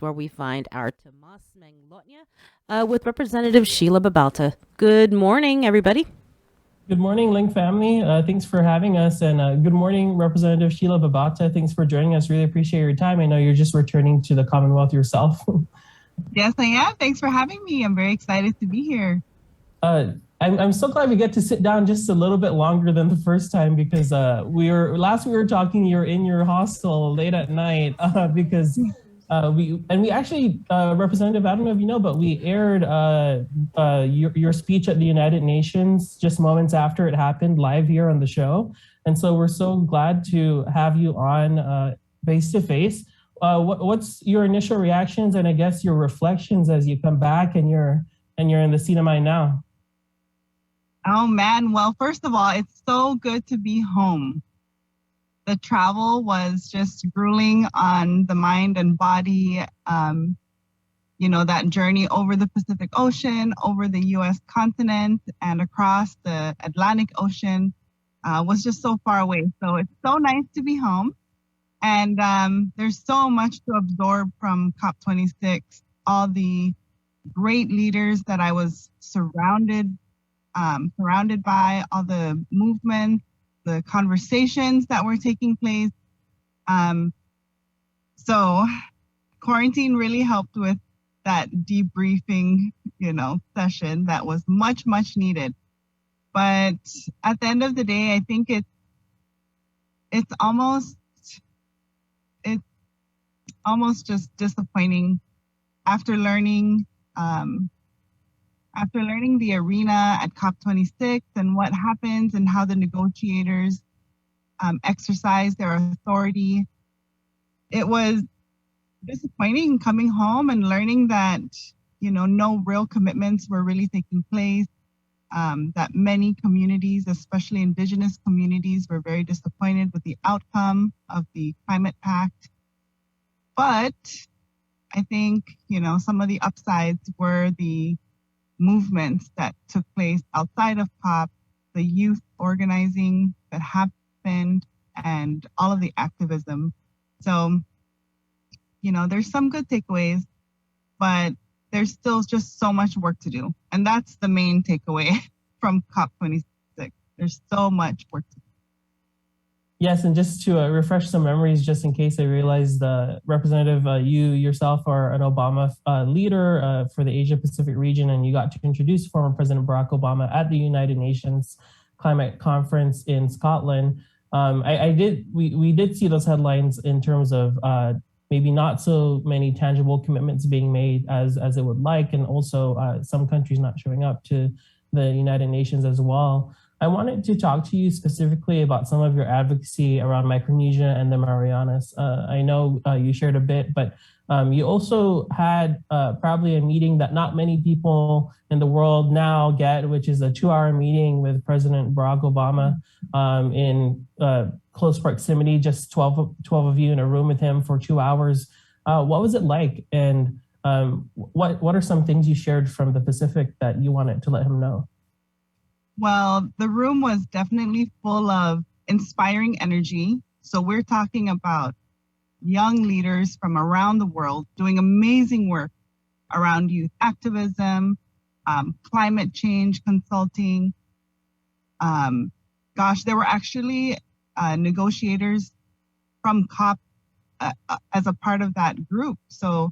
where we find our Tomas Manglotnia with Representative Sheila Babauta. Good morning, everybody. Good morning, Link family. Thanks for having us. And good morning, Representative Sheila Babauta. Thanks for joining us. Really appreciate your time. I know you're just returning to the Commonwealth yourself. Yes, I am. Thanks for having me. I'm very excited to be here. I'm so glad we get to sit down just a little bit longer than the first time because we were talking, you're in your hostel late at night because we actually, Representative, I don't know if you know, but we aired your speech at the United Nations just moments after it happened live here on the show. And so we're so glad to have you on face to face. What's your initial reactions and I guess your reflections as you come back and you're in the CNMI now? Oh man, well, first of all, it's so good to be home. The travel was just grueling on the mind and body. That journey over the Pacific Ocean, over the US continent, and across the Atlantic Ocean was just so far away. So it's so nice to be home. And there's so much to absorb from COP26, all the great leaders that I was surrounded by, all the movements, the conversations that were taking place. So quarantine really helped with that debriefing, session that was much, much needed. But at the end of the day, I think it's almost just disappointing after learning the arena at COP26 and what happens and how the negotiators exercise their authority. It was disappointing coming home and learning that, no real commitments were really taking place, that many communities, especially Indigenous communities, were very disappointed with the outcome of the Climate Pact. But I think, some of the upsides were the movements that took place outside of COP, the youth organizing that happened, and all of the activism. So, there's some good takeaways, but there's still just so much work to do. And that's the main takeaway from COP26. There's so much work to do. Yes, and just to refresh some memories, just in case I realized, Representative, you yourself are an Obama leader for the Asia Pacific region, and you got to introduce former President Barack Obama at the United Nations Climate Conference in Scotland. We did see those headlines in terms of maybe not so many tangible commitments being made as it would like, and also some countries not showing up to the United Nations as well. I wanted to talk to you specifically about some of your advocacy around Micronesia and the Marianas. I know you shared a bit, but you also had probably a meeting that not many people in the world now get, which is a 2-hour meeting with President Barack Obama in close proximity, just 12 of you in a room with him for 2 hours. What was it like? And what are some things you shared from the Pacific that you wanted to let him know? Well, the room was definitely full of inspiring energy. So we're talking about young leaders from around the world doing amazing work around youth activism, climate change consulting. There were actually negotiators from COP as a part of that group. So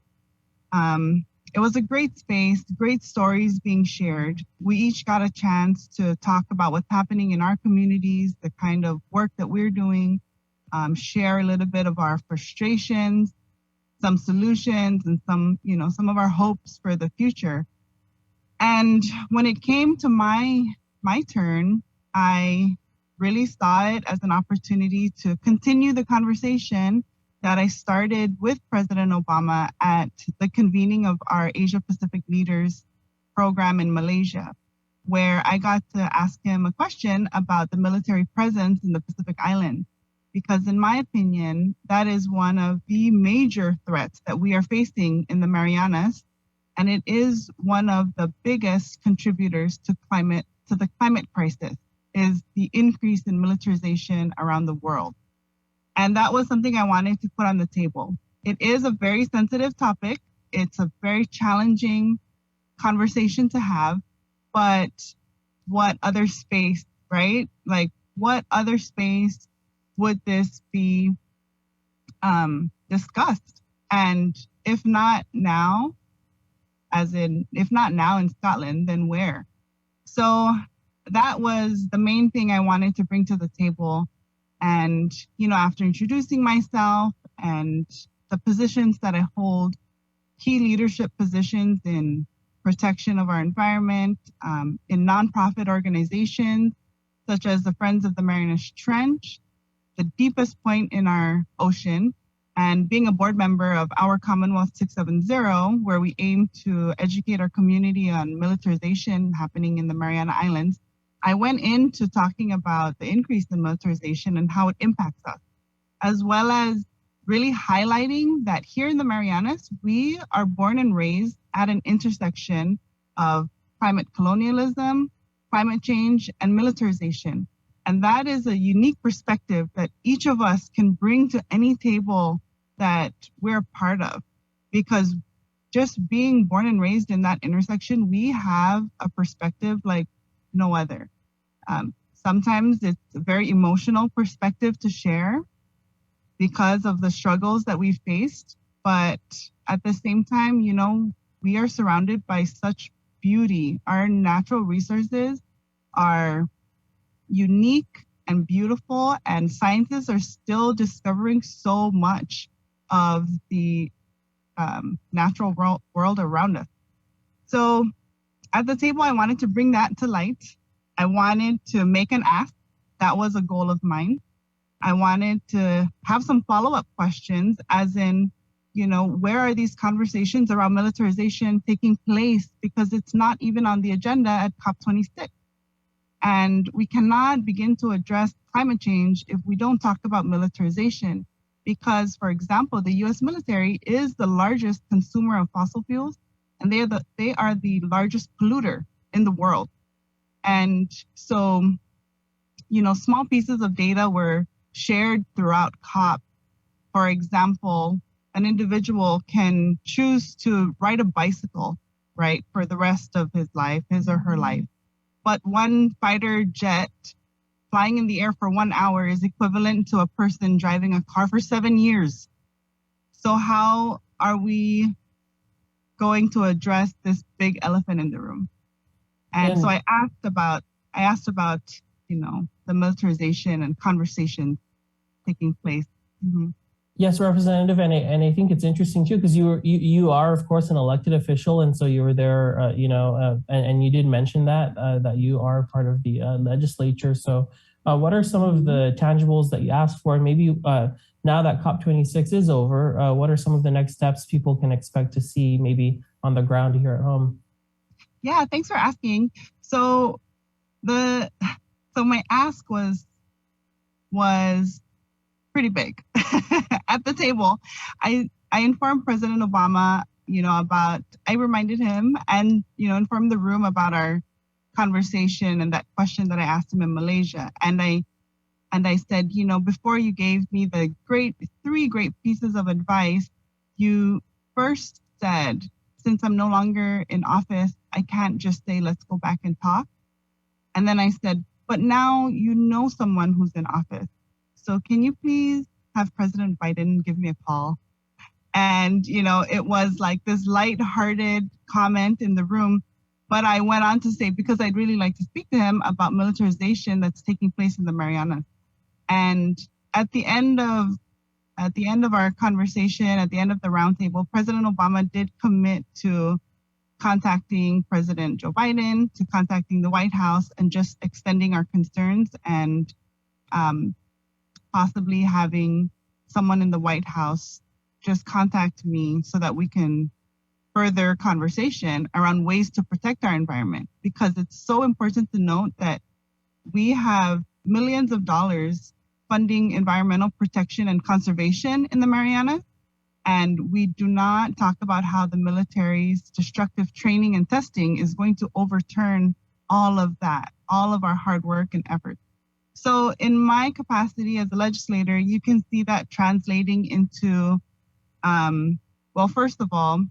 it was a great space, great stories being shared. We each got a chance to talk about what's happening in our communities, the kind of work that we're doing, share a little bit of our frustrations, some solutions, and some of our hopes for the future. And when it came to my turn, I really saw it as an opportunity to continue the conversation that I started with President Obama at the convening of our Asia Pacific Leaders program in Malaysia, where I got to ask him a question about the military presence in the Pacific Islands. Because in my opinion, that is one of the major threats that we are facing in the Marianas. And it is one of the biggest contributors to the climate crisis, is the increase in militarization around the world. And that was something I wanted to put on the table. it is a very sensitive topic. It's a very challenging conversation to have, but what other space, right? Like, what other space would this be discussed? And if not now, as in, if not now in Scotland, then where? So that was the main thing I wanted to bring to the table. And, after introducing myself and the positions that I hold, key leadership positions in protection of our environment, in nonprofit organizations, such as the Friends of the Marianas Trench, the deepest point in our ocean, and being a board member of our Commonwealth 670, where we aim to educate our community on militarization happening in the Mariana Islands. I went into talking about the increase in militarization and how it impacts us, as well as really highlighting that here in the Marianas, we are born and raised at an intersection of climate colonialism, climate change, and militarization. And that is a unique perspective that each of us can bring to any table that we're part of, because just being born and raised in that intersection, we have a perspective like no other. Sometimes it's a very emotional perspective to share because of the struggles that we've faced, but at the same time, we are surrounded by such beauty. Our natural resources are unique and beautiful, and scientists are still discovering so much of the natural world around us. So at the table, I wanted to bring that to light. I wanted to make an ask. That was a goal of mine. I wanted to have some follow-up questions, as in, where are these conversations around militarization taking place? Because it's not even on the agenda at COP26. And we cannot begin to address climate change if we don't talk about militarization. Because, for example, the US military is the largest consumer of fossil fuels, and they are the largest polluter in the world. And so, small pieces of data were shared throughout COP. For example, an individual can choose to ride a bicycle, right, for the rest of his or her life. But one fighter jet flying in the air for 1 hour is equivalent to a person driving a car for 7 years. So how are we going to address this big elephant in the room? And so I asked about, the militarization and conversations taking place. Mm-hmm. Yes, Representative, and I think it's interesting too, because you are of course an elected official, and so you were there, and you did mention that you are part of the legislature. So, what are some of the tangibles that you asked for? And maybe now that COP26 is over, what are some of the next steps people can expect to see maybe on the ground here at home? Yeah, thanks for asking. So my ask was pretty big. At the table, I informed President Obama, I reminded him and, informed the room about our conversation and that question that I asked him in Malaysia. And I said, before you gave me the three great pieces of advice, you first said, since I'm no longer in office, I can't just say, let's go back and talk. And then I said, but now you know someone who's in office. So can you please have President Biden give me a call? And, it was like this lighthearted comment in the room. But I went on to say, because I'd really like to speak to him about militarization that's taking place in the Marianas. And at the end of our conversation, at the end of the roundtable, President Obama did commit to contacting President Joe Biden, to contacting the White House, and just extending our concerns, and possibly having someone in the White House just contact me so that we can further conversation around ways to protect our environment. Because it's so important to note that we have millions of dollars funding environmental protection and conservation in the Marianas, and we do not talk about how the military's destructive training and testing is going to overturn all of that, all of our hard work and efforts. So in my capacity as a legislator, you can see that translating into Well, first of all,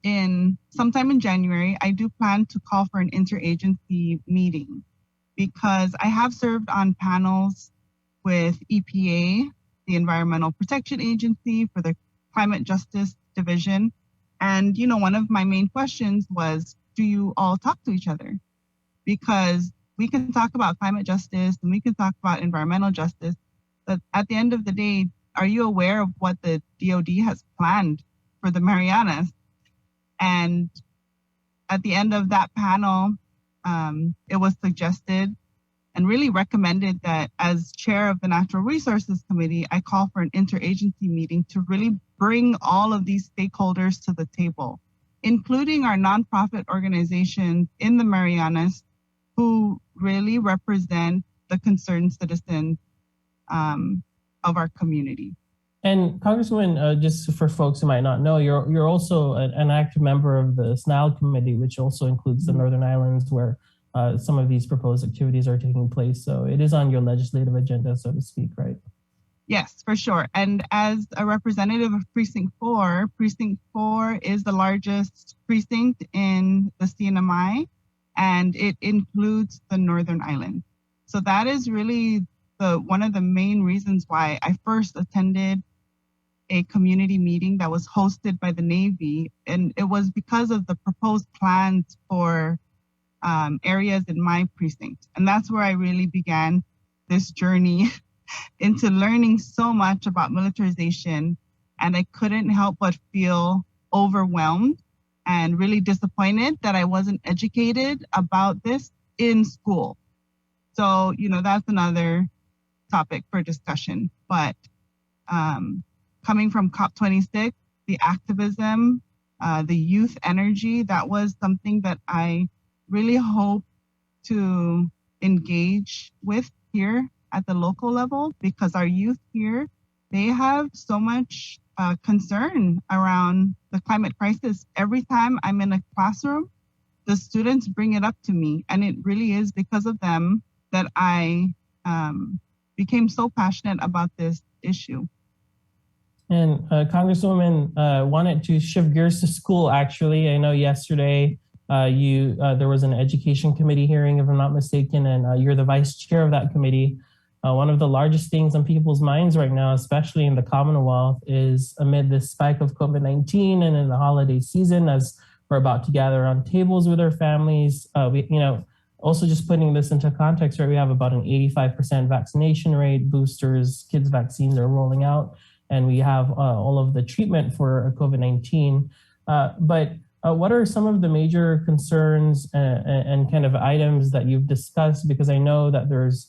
sometime in January, I do plan to call for an interagency meeting because I have served on panels with EPA, the Environmental Protection Agency, for the Climate Justice Division. And, one of my main questions was, do you all talk to each other? Because we can talk about climate justice and we can talk about environmental justice, but at the end of the day, are you aware of what the DoD has planned for the Marianas? And at the end of that panel, it was suggested and really recommended that as chair of the Natural Resources Committee, I call for an interagency meeting to really bring all of these stakeholders to the table, including our nonprofit organizations in the Marianas who really represent the concerned citizens of our community. And Congresswoman, just for folks who might not know, you're also an active member of the SNILE committee, which also includes the Northern Islands, where some of these proposed activities are taking place. So it is on your legislative agenda, so to speak, right? Yes, for sure. And as a representative of Precinct 4 is the largest precinct in the CNMI, and it includes the Northern Island. So that is really one of the main reasons why I first attended a community meeting that was hosted by the Navy. And it was because of the proposed plans for areas in my precinct. And that's where I really began this journey into learning so much about militarization. And I couldn't help but feel overwhelmed and really disappointed that I wasn't educated about this in school. So, that's another topic for discussion. But coming from COP26, the activism, the youth energy, that was something that I really hope to engage with here at the local level, because our youth here, they have so much concern around the climate crisis. Every time I'm in a classroom, the students bring it up to me, and it really is because of them that I became so passionate about this issue. And Congresswoman, wanted to shift gears to school, actually. I know yesterday there was an education committee hearing, if I'm not mistaken, and you're the vice chair of that committee. One of the largest things on people's minds right now, especially in the Commonwealth, is amid this spike of COVID-19 and in the holiday season, as we're about to gather around tables with our families. Also just putting this into context, right, we have about an 85% vaccination rate, boosters, kids' vaccines are rolling out, and we have all of the treatment for COVID-19. But what are some of the major concerns and kind of items that you've discussed? Because I know that there's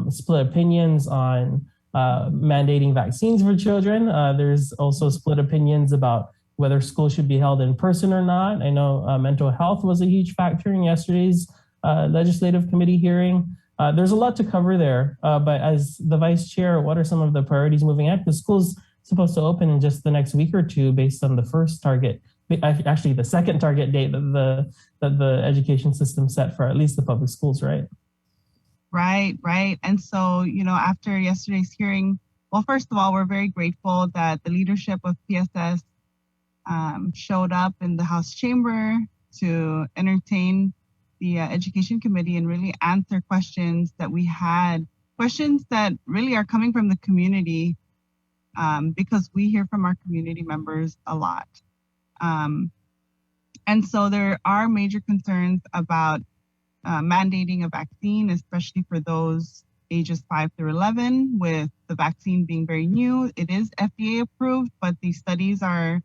split opinions on mandating vaccines for children. There's also split opinions about whether school should be held in person or not. I know mental health was a huge factor in yesterday's legislative committee hearing. There's a lot to cover there, but as the vice chair, what are some of the priorities moving ahead? Because school's supposed to open in just the next week or two based on the first target, actually the second target date that the education system set for at least the public schools, right? Right. And so, after yesterday's hearing, well, first of all, we're very grateful that the leadership of PSS showed up in the House chamber to entertain the Education Committee and really answer questions that we had, questions that really are coming from the community, because we hear from our community members a lot. And so there are major concerns about mandating a vaccine, especially for those ages 5 through 11, with the vaccine being very new. It is FDA approved, but the studies are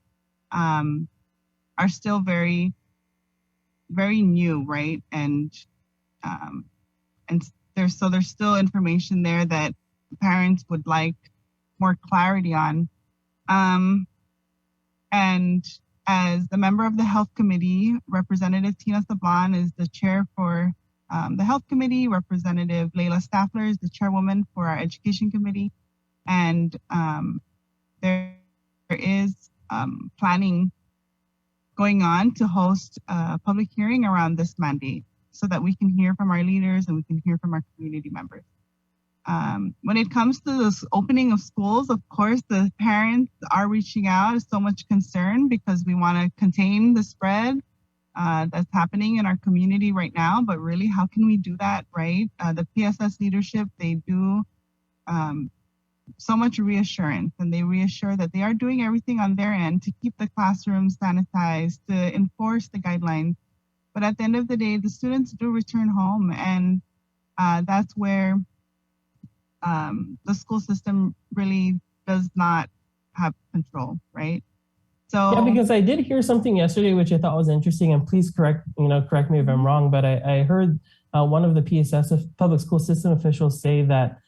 still very, very new, right? And there's still information there that parents would like more clarity on. And as the member of the Health Committee, Representative Tina Sablan is the chair for the Health Committee. Representative Leila Staffler is the chairwoman for our Education Committee. And there is planning going on to host a public hearing around this mandate so that we can hear from our leaders and we can hear from our community members. when it comes to this opening of schools, of course, the parents are reaching out. There's so much concern because we want to contain the spread that's happening in our community right now. But really, how can we do that, right? The PSS leadership, they do so much reassurance, and they reassure that they are doing everything on their end to keep the classrooms sanitized, to enforce the guidelines. But at the end of the day, the students do return home, and that's where the school system really does not have control, right? So yeah, because I did hear something yesterday which I thought was interesting, and please correct me if I'm wrong, but I heard one of the PSS public school system officials say that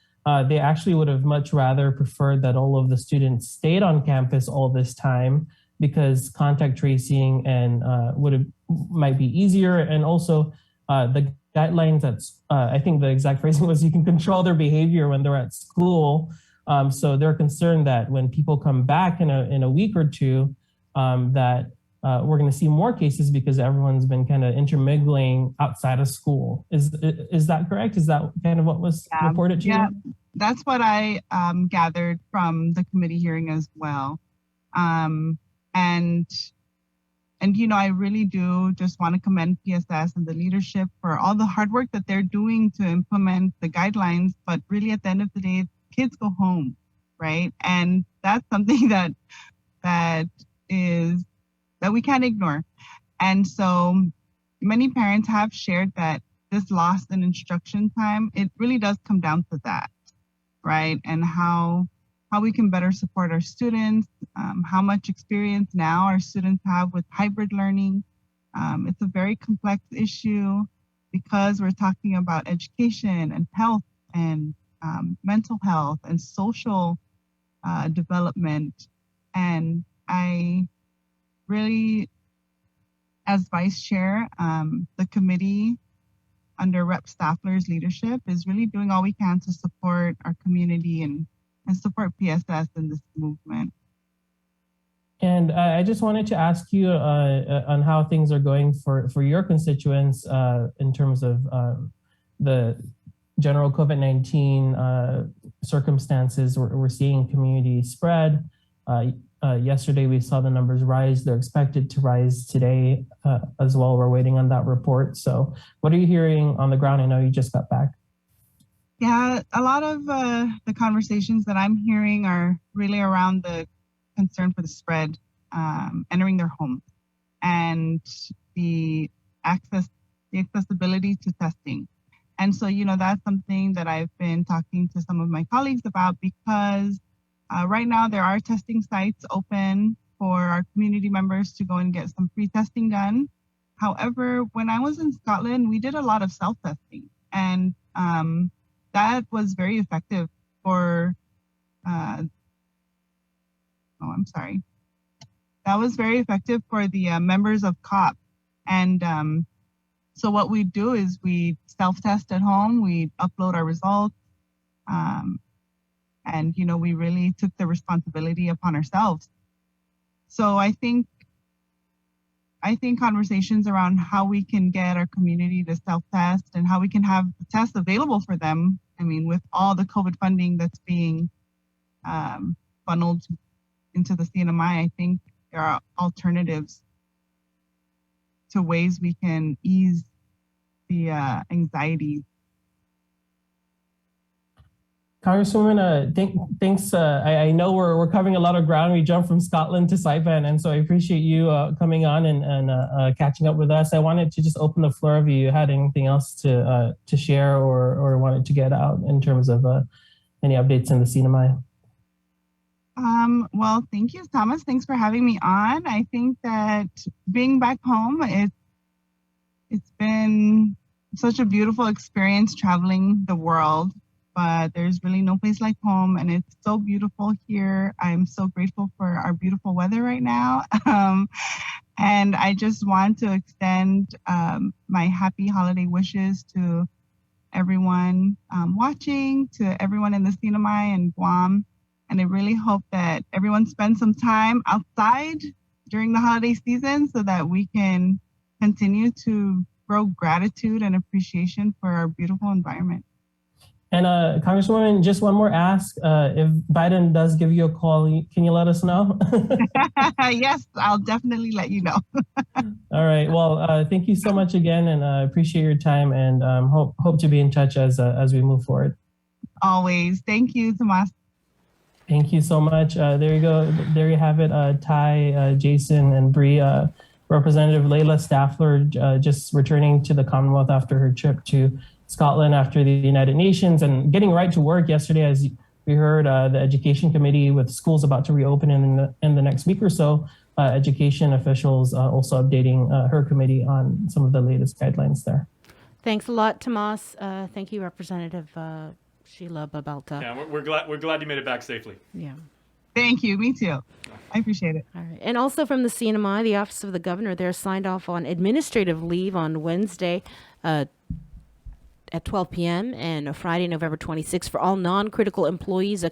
they actually would have much rather preferred that all of the students stayed on campus all this time because contact tracing and might be easier, and also the guidelines that's I think the exact phrasing was you can control their behavior when they're at school. So they're concerned that when people come back in a week or two, that we're going to see more cases because everyone's been kind of intermingling outside of school. Is that correct? Is that kind of what was reported to you? Yeah, that's what I gathered from the committee hearing as well. And I really do just want to commend PSS and the leadership for all the hard work that they're doing to implement the guidelines. But really, at the end of the day, kids go home, right? And that's something that we can't ignore. And so many parents have shared that this loss in instruction time, it really does come down to that, right? And how we can better support our students, how much experience now our students have with hybrid learning. It's a very complex issue because we're talking about education and health and mental health and social development. And I really, as vice chair, the committee under Rep. Staffler's leadership is really doing all we can to support our community and support PSS in this movement. And I just wanted to ask you on how things are going for your constituents in terms of the general COVID-19 circumstances. We're seeing community spread. Yesterday, we saw the numbers rise. They're expected to rise today as well. We're waiting on that report. So what are you hearing on the ground? I know you just got back. Yeah, a lot of the conversations that I'm hearing are really around the concern for the spread entering their homes and the accessibility to testing. And so, that's something that I've been talking to some of my colleagues about because right now there are testing sites open for our community members to go and get some free testing done. However, when I was in Scotland, we did a lot of self-testing, and that was very effective for, that was very effective for the members of COP. And so what we do is we self-test at home, we upload our results, and, we really took the responsibility upon ourselves. So I think conversations around how we can get our community to self-test and how we can have the tests available for them. I mean, with all the COVID funding that's being funneled into the CNMI, I think there are alternatives to ways we can ease the anxiety. Congresswoman, thanks. I know we're covering a lot of ground. We jumped from Scotland to Saipan, and so I appreciate you coming on and catching up with us. I wanted to just open the floor if you had anything else to share or wanted to get out in terms of any updates in the CNMI. Well, thank you, Thomas. Thanks for having me on. I think that being back home, it's been such a beautiful experience traveling the world. But there's really no place like home, and it's so beautiful here. I'm so grateful for our beautiful weather right now. And I just want to extend my happy holiday wishes to everyone watching, to everyone in the CNMI and Guam. And I really hope that everyone spends some time outside during the holiday season so that we can continue to grow gratitude and appreciation for our beautiful environment. And Congresswoman, just one more ask. If Biden does give you a call, can you let us know? Yes, I'll definitely let you know. All right. Well, thank you so much again, and appreciate your time, and hope to be in touch as we move forward. Always. Thank you, Tomas. Thank you so much. There you go. There you have it. Ty, Jason, and Bree. Representative Layla Staffler just returning to the Commonwealth after her trip to Scotland after the United Nations and getting right to work yesterday. As we heard, the Education Committee with schools about to reopen in the next week or so. Education officials also updating her committee on some of the latest guidelines there. Thanks a lot, Tomas. Thank you, Representative Sheila Babauta. Yeah, we're glad you made it back safely. Yeah. Thank you. Me too. I appreciate it. All right. And also from the CNMI, the Office of the Governor, they're signed off on administrative leave on Wednesday at 12 p.m. and Friday, November 26th for all non-critical employees